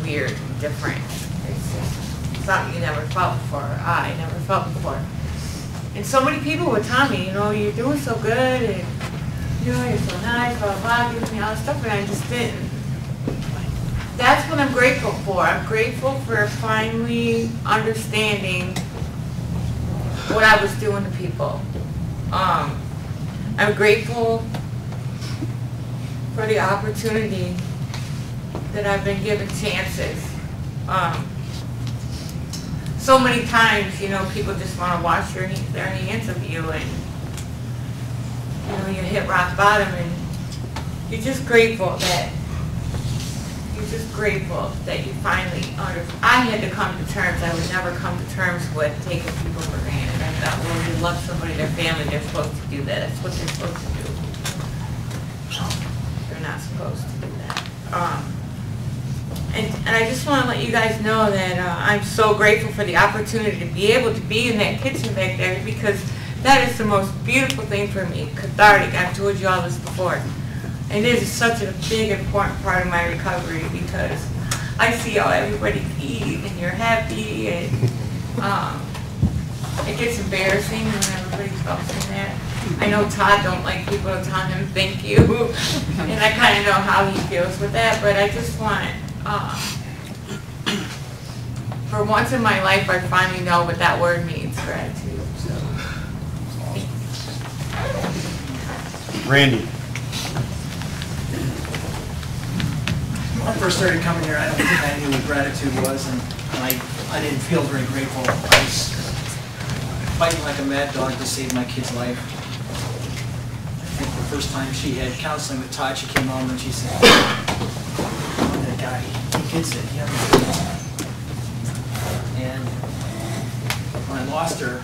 weird and different. It's just something you never felt before. I never felt before. And so many people would tell me, you know, you're doing so good, and you know, you're so nice, blah, blah, blah, giving me all this stuff, and I just didn't. That's what I'm grateful for. I'm grateful for finally understanding what I was doing to people. I'm grateful for the opportunity that I've been given chances. So many times, you know, people just want to wash their hands of you, and you know, you hit rock bottom, and you're just grateful that you finally understand. I had to come to terms. I would never come to terms with taking people for granted. I thought, well, you love somebody, their family, they're supposed to do that. That's what they're supposed to do. They're not supposed to do that. And I just want to let you guys know that I'm so grateful for the opportunity to be able to be in that kitchen back there, because that is the most beautiful thing for me. Cathartic. I've told you all this before. And it is such a big, important part of my recovery, because I see how everybody eat and you're happy, and it gets embarrassing when everybody's boasting that. I know Todd don't like people to tell him thank you, and I kind of know how he feels with that, but I just want, for once in my life, I finally know what that word means, gratitude. So, Randy. When I first started coming here, I don't think I knew what gratitude was, and I didn't feel very grateful. I was fighting like a mad dog to save my kid's life. I think the first time she had counseling with Todd, she came home and she said, "Oh, that guy, he gets it, he understands." And when I lost her,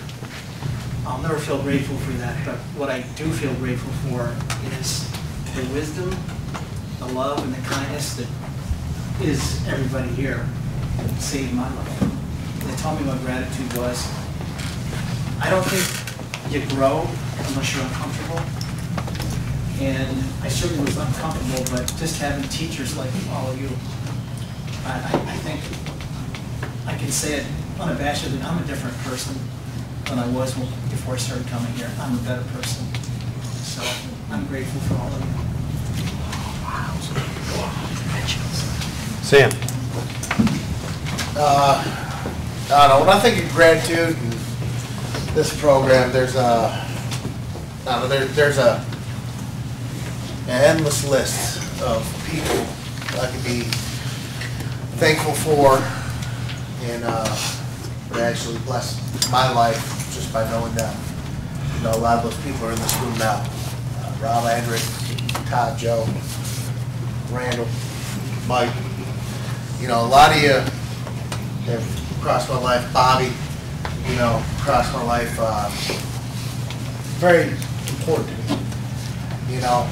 I'll never feel grateful for that, but what I do feel grateful for is the wisdom, the love, and the kindness that is everybody here that saved my life. They told me what gratitude was. I don't think you grow unless you're uncomfortable. And I certainly was uncomfortable, but just having teachers like all of you, I think I can say it unabashedly, I'm a different person than I was before I started coming here. I'm a better person. So I'm grateful for all of you. Sam. I don't know, when I think of gratitude and this program, there's an endless list of people I could be thankful for, and it actually blessed my life just by knowing them. You know, a lot of those people are in this room now. Rob, Andrick, Todd, Joe, Randall, Mike. You know, a lot of you have crossed my life. Bobby, you know, crossed my life. very important to me, you know.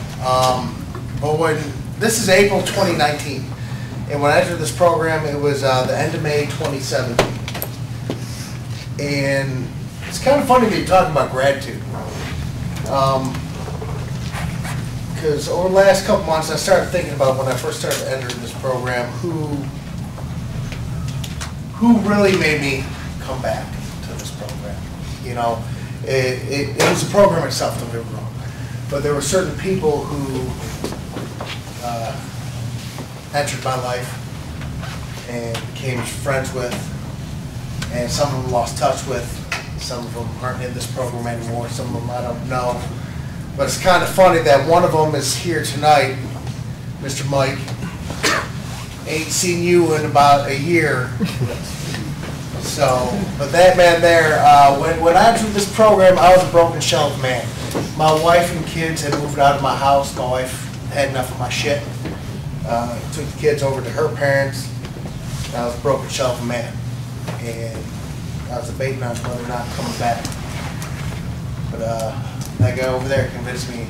But when, this is April 2019, and when I entered this program, it was the end of May 2017. And it's kind of funny to be talking about gratitude. Because over the last couple months, I started thinking about when I first started entering this program, who really made me come back to this program. You know, it was the program itself, don't get me wrong. But there were certain people who entered my life and became friends with, and some of them lost touch with. Some of them aren't in this program anymore. Some of them I don't know. But it's kind of funny that one of them is here tonight, Mr. Mike. Ain't seen you in about a year. So, but that man there, when I entered this program, I was a broken shelf man. My wife and kids had moved out of my house. My wife had enough of my shit. Took the kids over to her parents. I was a broken shelf man. And I was debating on whether or not coming back. But that guy over there convinced me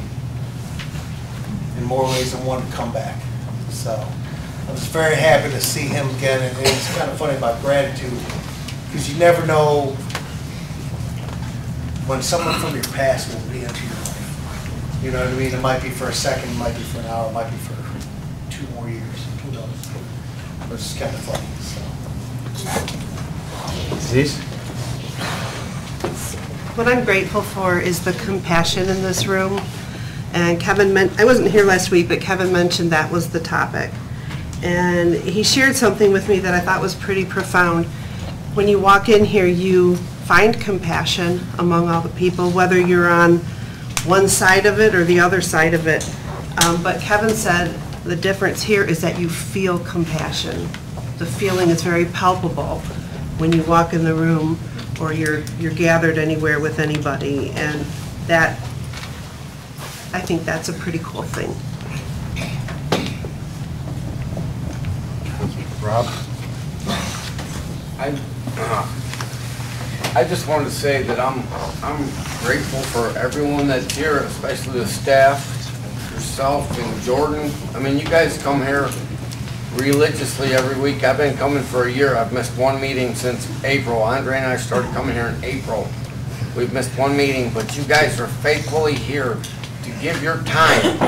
in more ways than one to come back. So I was very happy to see him again. And it's kind of funny about gratitude, because you never know when someone from your past will re-enter your life. You know what I mean? It might be for a second, it might be for an hour, it might be for 2 more years. Who knows? But it's kind of funny. Aziz? What I'm grateful for is the compassion in this room. And Kevin I wasn't here last week, but Kevin mentioned that was the topic. And he shared something with me that I thought was pretty profound. When you walk in here, you find compassion among all the people, whether you're on one side of it or the other side of it. But Kevin said the difference here is that you feel compassion. The feeling is very palpable when you walk in the room or you're gathered anywhere with anybody, and that, I think that's a pretty cool thing. Rob? I just wanted to say that I'm grateful for everyone that's here, especially the staff, yourself and Jordan. I mean, you guys come here religiously every week. I've been coming for a year. I've missed one meeting since April. Andre and I started coming here in April. We've missed one meeting, but you guys are faithfully here to give your time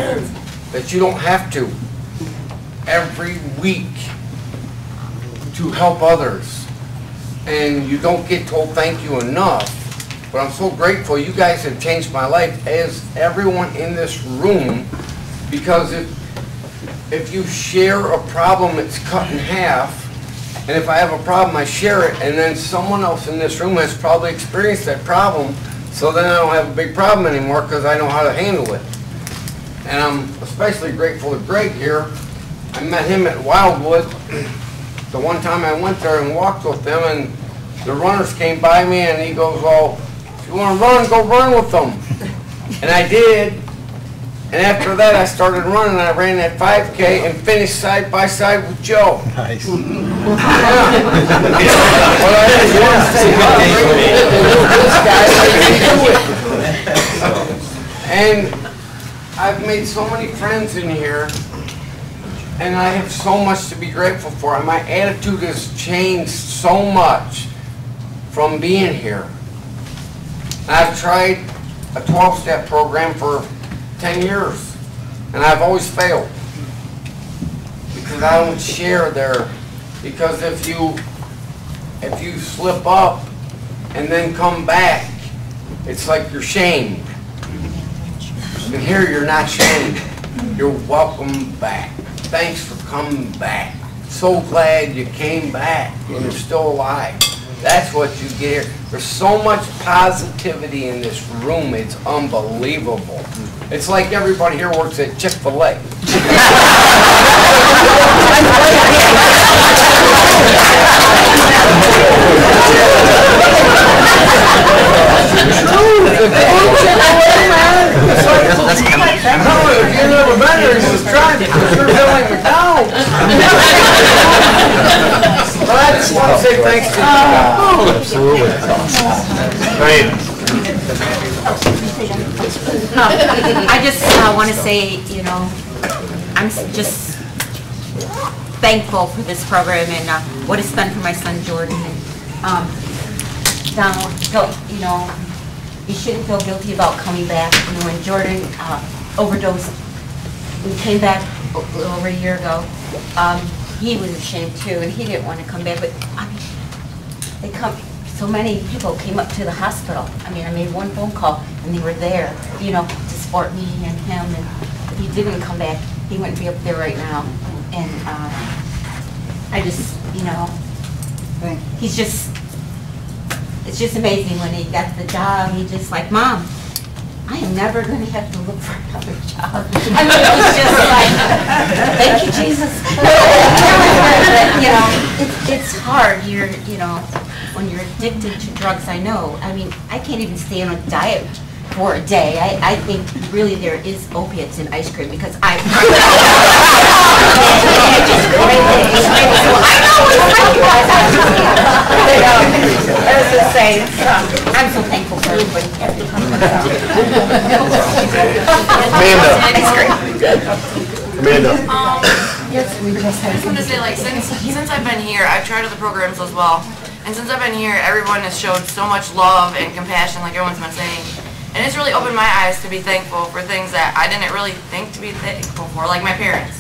that you don't have to every week to help others. And you don't get told thank you enough. But I'm so grateful. You guys have changed my life, as everyone in this room, because if you share a problem, it's cut in half. And if I have a problem, I share it, and then someone else in this room has probably experienced that problem, so then I don't have a big problem anymore because I know how to handle it. And I'm especially grateful to Greg here. I met him at Wildwood the one time I went there and walked with them, and the runners came by me, and he goes, well, if you want to run, go run with them. And I did. And after that, I started running. I ran that 5K and finished side by side with Joe. Nice. Yeah. Well, I just want to say how grateful this guy made me do it. And I've made so many friends in here, and I have so much to be grateful for. And my attitude has changed so much from being here. I've tried a 12-step program for 10 years, and I've always failed because I don't share there. Because if you slip up and then come back, it's like you're shamed. And here you're not shamed. You're welcome back. Thanks for coming back. So glad you came back and you're still alive. That's what you get here. There's so much positivity in this room, it's unbelievable. It's like everybody here works at Chick-fil-A. If you've never been there, you just try it because you're filling McDonald's. But I just want to say thanks to you. Absolutely. Great. I just want to say, you know, I'm just thankful for this program and what it's done for my son Jordan. And Donald, you know, you shouldn't feel guilty about coming back. You know, when Jordan overdosed, we came back over a year ago. He was ashamed too, and he didn't want to come back. But I mean, so many people came up to the hospital. I mean, I made one phone call, and they were there, you know, to support me and him. And if he didn't come back, he wouldn't be up there right now. And I just, you know, he's just, it's just amazing when he got the job. He just like, Mom, I am never going to have to look for another job. I mean, it was just like, thank you, Jesus. You know, it's hard. You know, when you're addicted to drugs, I know. I mean, I can't even stay on a diet for a day. I think really there is opiates in ice cream because I just I'm so thankful for everybody. Amanda. Yes, I just want to say, like, since I've been here, I've tried other programs as well. And since I've been here, everyone has showed so much love and compassion, like everyone's been saying. And it's really opened my eyes to be thankful for things that I didn't really think to be thankful for, like my parents.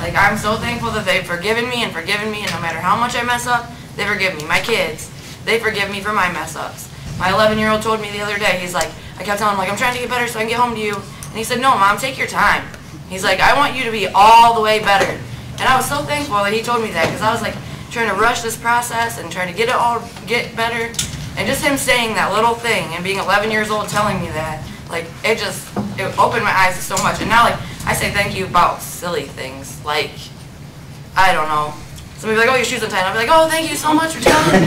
Like, I'm so thankful that they've forgiven me, and no matter how much I mess up, they forgive me. My kids, they forgive me for my mess ups. My 11-year-old told me the other day, he's like, I kept telling him, like, I'm trying to get better so I can get home to you. And he said, no, Mom, take your time. He's like, I want you to be all the way better. And I was so thankful that he told me that, because I was like trying to rush this process and trying to get better. And just him saying that little thing and being 11 years old telling me that, like, it opened my eyes to so much. And now, like, I say thank you about silly things. Like, I don't know. Somebody will be like, oh, your shoes untied. I'll be like, oh, thank you so much for telling me.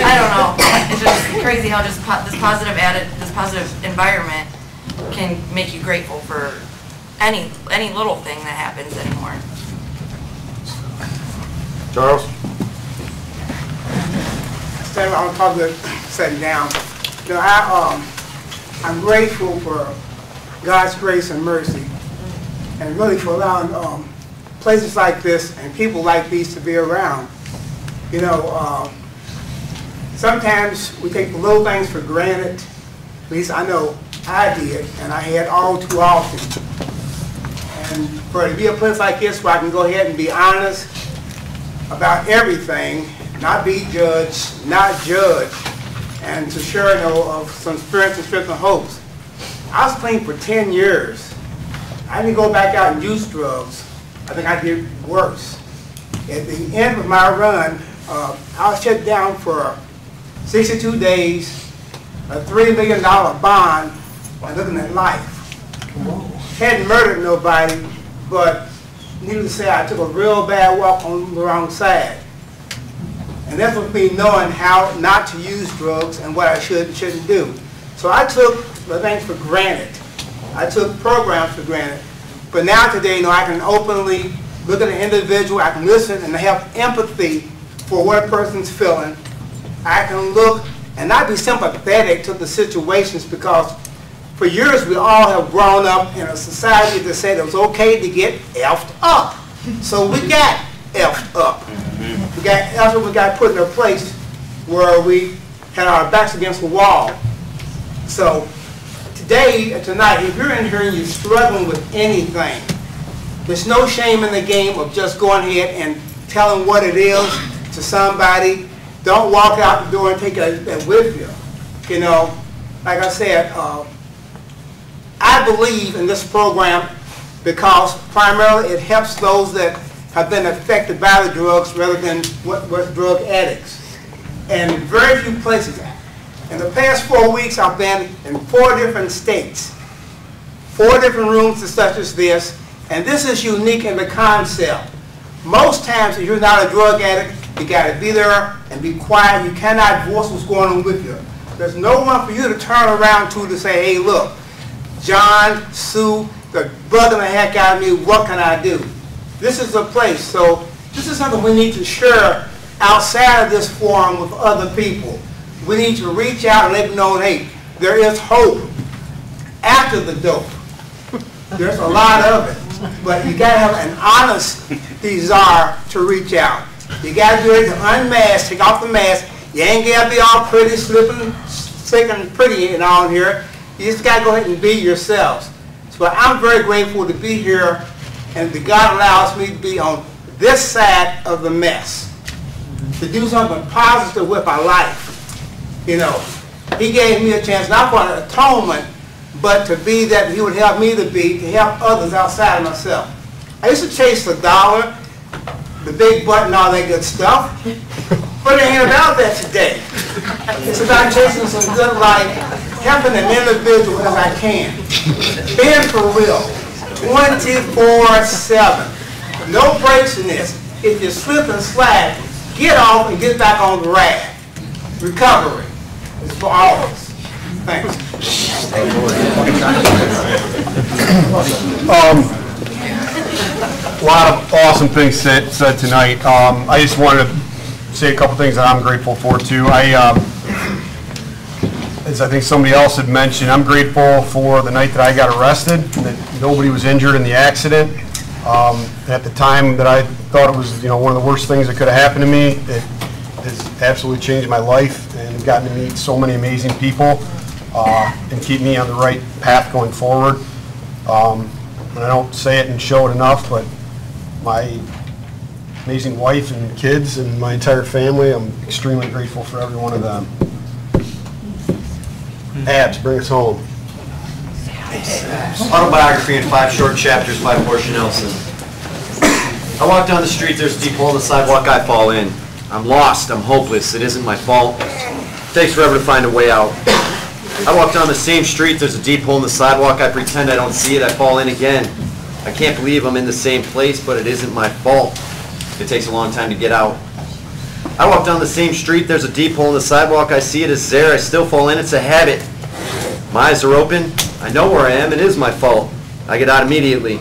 I don't know. It's just crazy how just this positive environment can make you grateful for any little thing that happens anymore. Charles? Standing on public, sitting down. You know, I'm grateful for God's grace and mercy, and really for allowing places like this and people like these to be around. You know, sometimes we take the little things for granted. At least I know I did, and I had all too often. And for it to be a place like this where I can go ahead and be honest about everything, not be judged, not judge, and to share, you know, of some spirits and strength and hopes. I was clean for 10 years. I didn't go back out and use drugs. I think I did worse. At the end of my run, I was shut down for 62 days, a $3 million bond, by looking at life. Hadn't murdered nobody, but needless to say, I took a real bad walk on the wrong side. And that's with me knowing how not to use drugs and what I should and shouldn't do. So I took the things for granted. I took programs for granted. But now today, you know, I can openly look at an individual, I can listen and have empathy for what a person's feeling. I can look and not be sympathetic to the situations, because for years we all have grown up in a society that said it was okay to get effed up. So we got effed up. We got effed up, we got put in a place where we had our backs against the wall. So today, tonight, if you're in here and you're struggling with anything, there's no shame in the game of just going ahead and telling what it is to somebody. Don't walk out the door and take that with you. You know, like I said, I believe in this program because primarily it helps those that have been affected by the drugs rather than with drug addicts. And in very few places. In the past 4 weeks, I've been in 4 different states, 4 different rooms such as this, and this is unique in the concept. Most times, if you're not a drug addict, you got to be there and be quiet. You cannot voice what's going on with you. There's no one for you to turn around to say, hey, look, John, Sue, they're bugging the heck out of me. What can I do? This is a place. So this is something we need to share outside of this forum with other people. We need to reach out and let them know, hey, there is hope after the dope. There's a lot of it, but you gotta have an honest desire to reach out. You gotta do it to unmask, take off the mask. You ain't gotta be all pretty, slipping, sick and pretty and all here. You just gotta go ahead and be yourselves. So I'm very grateful to be here, and that God allows me to be on this side of the mess, to do something positive with my life. You know, He gave me a chance, not for an atonement, but to be that He would help me to be, to help others outside of myself. I used to chase the dollar, the big butt and all that good stuff, but it ain't about that today. It's about chasing some good life, helping an individual as I can. Being for real, 24/7. No breaks in this. If you slip and slide, get off and get back on the rag. Recovery is for all of us. Thanks. A lot of awesome things said tonight. I just wanted to say a couple things that I'm grateful for too. As I think somebody else had mentioned, I'm grateful for the night that I got arrested, that nobody was injured in the accident. At the time that I thought it was, one of the worst things that could have happened to me, it has absolutely changed my life and gotten to meet so many amazing people and keep me on the right path going forward. And I don't say it and show it enough, but my amazing wife and kids and my entire family, I'm extremely grateful for every one of them. Abs, bring us home. Autobiography in 5 short chapters by Portia Nelson. I walk down the street, there's a deep hole in the sidewalk, I fall in. I'm lost, I'm hopeless, it isn't my fault. It takes forever to find a way out. I walk down the same street, there's a deep hole in the sidewalk, I pretend I don't see it, I fall in again. I can't believe I'm in the same place, but it isn't my fault. It takes a long time to get out. I walk down the same street, there's a deep hole in the sidewalk, I see it, it's there, I still fall in, it's a habit. My eyes are open, I know where I am, it is my fault. I get out immediately.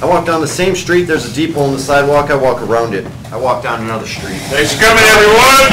I walk down the same street, there's a deep hole in the sidewalk, I walk around it. I walk down another street. Thanks for coming, everyone!